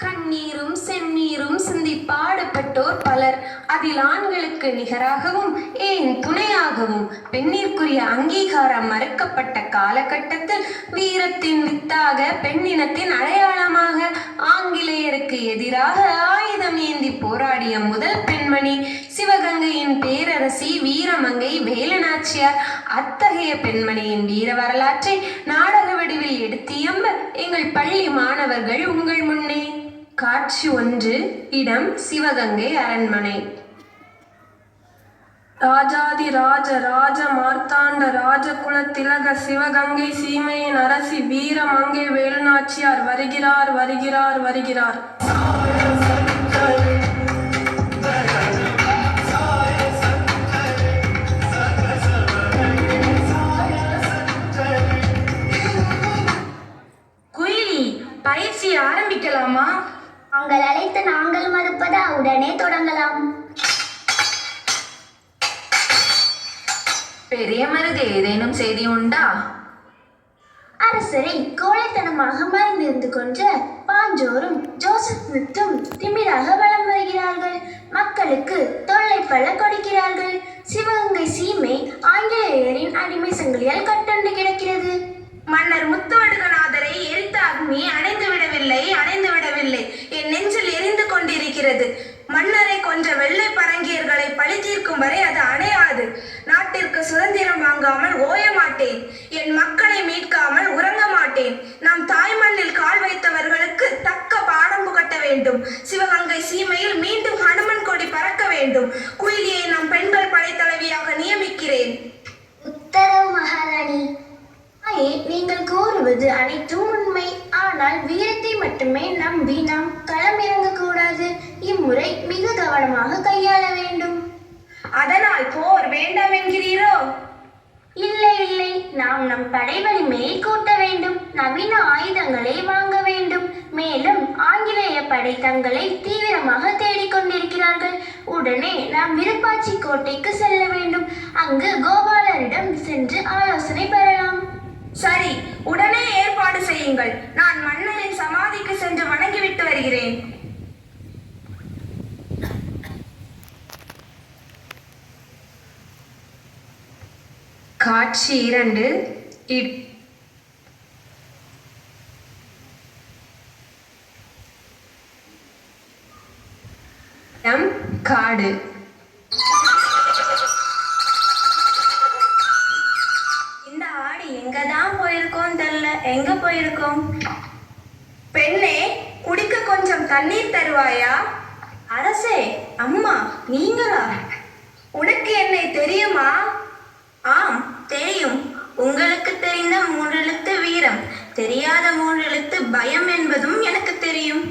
கண்ணீரும் செந்நீரும் சிந்தி பாடுபட்டோர் பலர். அதில் ஆண்களுக்கு நிகராகவும் ஏன் துணையாகவும் பெண்ணிற்குரிய அங்கீகாரம் மறுக்கப்பட்ட காலகட்டத்தில் வீரத்தின் வித்தாக, பெண்ணினத்தின் அடையாளமாக ஆங்கிலேயருக்கு எதிராக ஆயுதம் ஏந்தி போராடிய முதல் பெண்மணி சிவகங்கையின் பேரரசி வீரமங்கை வேலுநாச்சியார். அத்தகைய பெண்மணியின் வீர வரலாற்றை நாடக வடிவில் எடுத்தியம்ப எங்கள் பள்ளி மாணவர்கள் உங்கள் முன்னே. காட்சி 1. இடம் சிவகங்கை அரண்மனை. ராஜாதி ராஜ ராஜ மார்த்தாண்ட ராஜகுல திலக சிவகங்கை சீமையின் அரசி வீரமங்கை வேலுநாச்சியார் வருகிறார் வருகிறார் வருகிறார். குயிலி, பயிற்சி ஆரம்பிக்கலாமா? தாங்கள் அழைத்து நாங்கள் மறுப்பதா? உடனே தொடங்கலாம். பெரிய மருது, ஏதேனும் செய்தி உண்டா? அரசரை கோழைத்தனமாக மறைந்திருந்து கொன்ற பாஞ்சோரும் ஜோசப் ஸ்மித்தும் திமிராக வலம் வருகிறார்கள். மக்களுக்கு தொல்லை பல கொடுக்கிறார்கள். சிவகங்கை சீமை ஆங்கிலேயரின் அடிமை சங்கிலியால் கட்டுண்டு கிடக்கிறது. மன்னர் முத்துவடுகநாதரை எரித்த அக்னி அணைந்து விடவில்லை, என் நெஞ்சில் எரிந்து கொண்டிருக்கிறது. மன்னரை கொன்ற வெள்ளை பரங்கியர்களை பழி தீர்க்கும் வரை அது அணையாது. நாட்டிற்கு சுதந்திரம் வாங்காமல் ஓய மாட்டேன். என் மக்களை மீட்காமல் உறங்க மாட்டேன். நாம் தாய் மண்ணில் கால் வைத்தவர்களுக்கு தக்க பாடம் புகட்ட வேண்டும். சிவகங்கை சீமையில் மீண்டும் ஹனுமன் கொடி பறக்க வேண்டும். குயிலியை நம் பெண்கள் படைத்தலைவியாக நியமிக்கிறேன். உத்தரவு மகாராணி. நீங்கள் கூறுவது அனைத்தும் உண்மை. ஆனால் வீரத்தை மட்டுமே நம்பி நாம் களம் இறங்கக்கூடாது. இம்முறை மிக கவனமாக கையாள வேண்டும். அதனால் போர் வேண்டாம் என்கிறீரோ? இல்லை இல்லை, நாம் நம் படை வலிமையை கூட்ட வேண்டும். நவீன ஆயுதங்களை வாங்க வேண்டும். மேலும் ஆங்கிலேய படை தங்களை தீவிரமாக தேடிக்கொண்டிருக்கிறார்கள். உடனே நாம் விருப்பாச்சி கோட்டைக்கு செல்ல வேண்டும். அங்கு கோபாலரிடம் சென்று ஆலோசனை பெறலாம். சரி, உடனே ஏற்பாடு செய்யுங்கள். நான் மன்னரின் சமாதிக்கு சென்று வணங்கிவிட்டு வருகிறேன். காட்சி 2. இடம் காடு. எங்க போயிருக்கோம்? பெண்ணே, குடிக்க கொஞ்சம் தண்ணீர் தருவாயா? அரசே, அம்மா, நீங்களா? உனக்கு என்னை தெரியுமா? ஆம், தெரியும். உங்களுக்கு தெரிந்த 3 எழுத்து வீரம், தெரியாத 3 எழுத்து பயம் என்பதும் எனக்கு தெரியும்.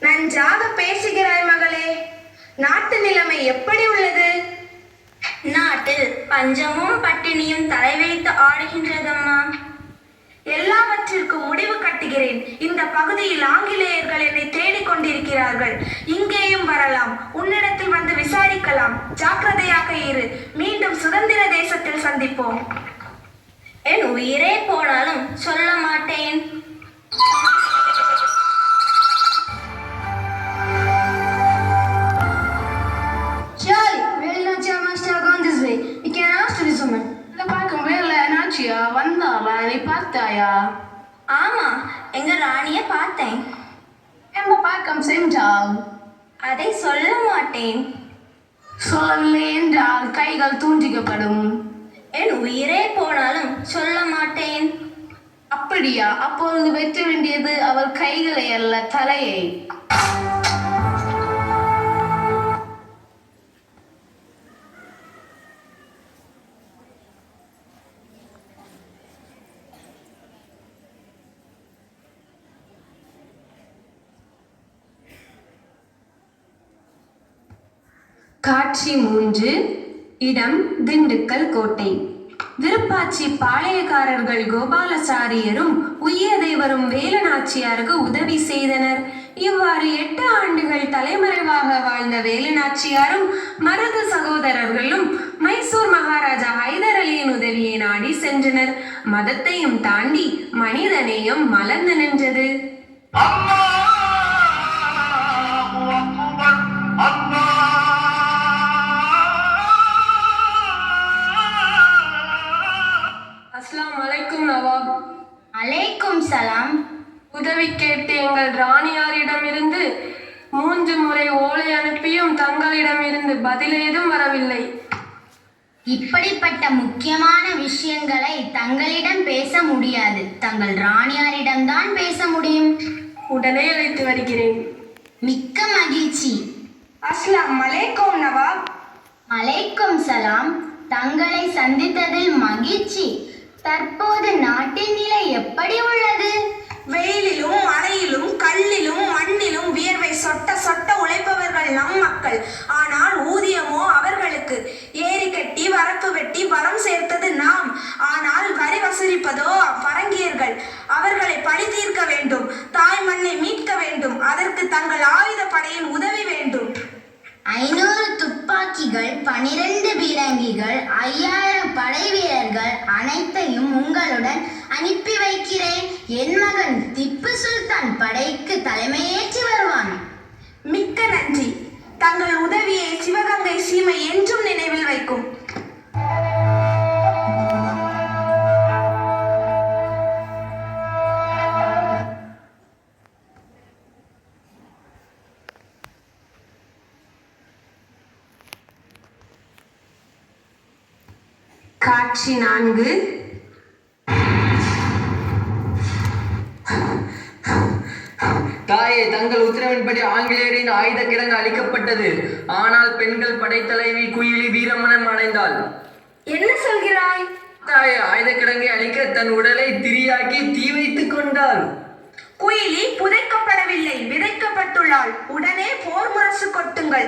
நன்றாக பேசுகிறாய் மகளே. நாட்டு நிலைமை எப்படி உள்ளது? நாட்டில் பஞ்சமும் பட்டினியும் தலைவைத்து ஆடுகின்றதம்மா. எல்லாவற்றிற்கும் முடிவு கட்டுகிறேன். இந்த பகுதியில் ஆங்கிலேயர்கள் என்னை தேடிக் கொண்டிருக்கிறார்கள். இங்கேயும் வரலாம். உன்னிடத்தில் வந்து விசாரிக்கலாம். ஜாக்கிரதையாக இரு. மீண்டும் சுதந்திர தேசத்தில் சந்திப்போம். என் உயிரே போனாலும் சொல்ல மாட்டேன். Charlie, Vellunachiya must have gone this way. We can ask to this woman. இந்த பக்கம் வேலுநாச்சியா வந்தாளா? நீ பார்த்தாயா? ஆமா, எங்க ராணிய பார்த்தேன். எம்ப பக்கம் சென்றால்? அதை சொல்ல மாட்டேன். சொல்லவில்லை என்றால் கைகள் தூண்டிக்கப்படும். என் உயிரே போனாலும் சொல்ல மாட்டேன். அப்படியா? அப்பொழுது வெட்ட வேண்டியது அவள் கைகளை அல்ல, தலையை. காட்சி 3. இடம் திண்டுக்கல் கோட்டை. விருப்பாச்சி பாளையக்காரர்கள் கோபாலசாரியரும் உய்யதேவரும் வேலுநாச்சியாருக்கு உதவி செய்தனர். இவ்வாறு 8 ஆண்டுகள் தலைமறைவாக வாழ்ந்த வேலுநாச்சியாரும் மருது சகோதரர்களும் மைசூர் மகாராஜா ஹைதர் அலியின் உதவியை நாடி சென்றனர். மதத்தையும் தாண்டி மனிதநேயம் மலர்ந்து நின்றது. சலாம். உதவி கேட்டு எங்கள் ராணியாரிடமிருந்து 3 முறை ஓலை அனுப்பியும் தங்களிடமிருந்து பதிலேதும் வரவில்லை. இப்படிப்பட்ட முக்கியமான விஷயங்களை தங்களிடம் பேச முடியாது. தங்கள் ராணியாரிடம்தான் பேச முடியும். உடனே அழைத்து வருகிறேன். மிக்க மகிழ்ச்சி. அஸ்லாம் அலைக்கும் நவாப். அலைக்கும் சலாம். தங்களை சந்தித்ததில் மகிழ்ச்சி. தற்போது நாட்டின் நிலை எப்படி உள்ளது? வெயிலிலும் மழையிலும் கல்லிலும் மண்ணிலும் வியர்வை சொட்ட சொட்ட உழைப்பவர்கள் நம் மக்கள். ஆனால் ஊதியமோ அவர்களுக்கு. ஏரி கட்டி வரப்பு வெட்டி வளம் சேர்த்தது நாம். ஆனால் வரி வசூலிப்பதோ பரங்கியர்கள். அவர்களை பழி தீர்க்க வேண்டும். தாய் மண்ணை மீட்க வேண்டும். அதற்கு தங்கள் ஆயுத படையின் உதவி வேண்டும். 500 துப்பாக்கிகள், 12 பீரங்கிகள், 5000 படை வீரர்கள் அனைத்தையும் உங்களுடன் அனுப்பி வைக்கிறேன். என் மகன் திப்பு சுல்தான் படைக்கு தலைமையேற்றி வருவான். மிக்க நன்றி. தங்கள் உதவியை சிவகங்கை சீமை என்றும் நினைவில் வைக்கும். காட்சி 4. தாயே, தங்கள் உத்தரவின்படி ஆங்கிலேயரின் ஆயுத கிடங்கு அளிக்கப்பட்டது. ஆனால் பெண்கள் படைத்தலைவி குயிலி வீரமரணம் அடைந்தாள். என்ன சொல்கிறாய்? தாயே, ஆயுத கிடங்கை அழிக்க தன் உடலை திரியாக்கி தீ வைத்துக் கொண்டாள். குயிலி புதைக்கப்படவில்லை, விதைக்கப்பட்டுள்ளாள். உடனே போர் முரசு கொட்டுங்கள்.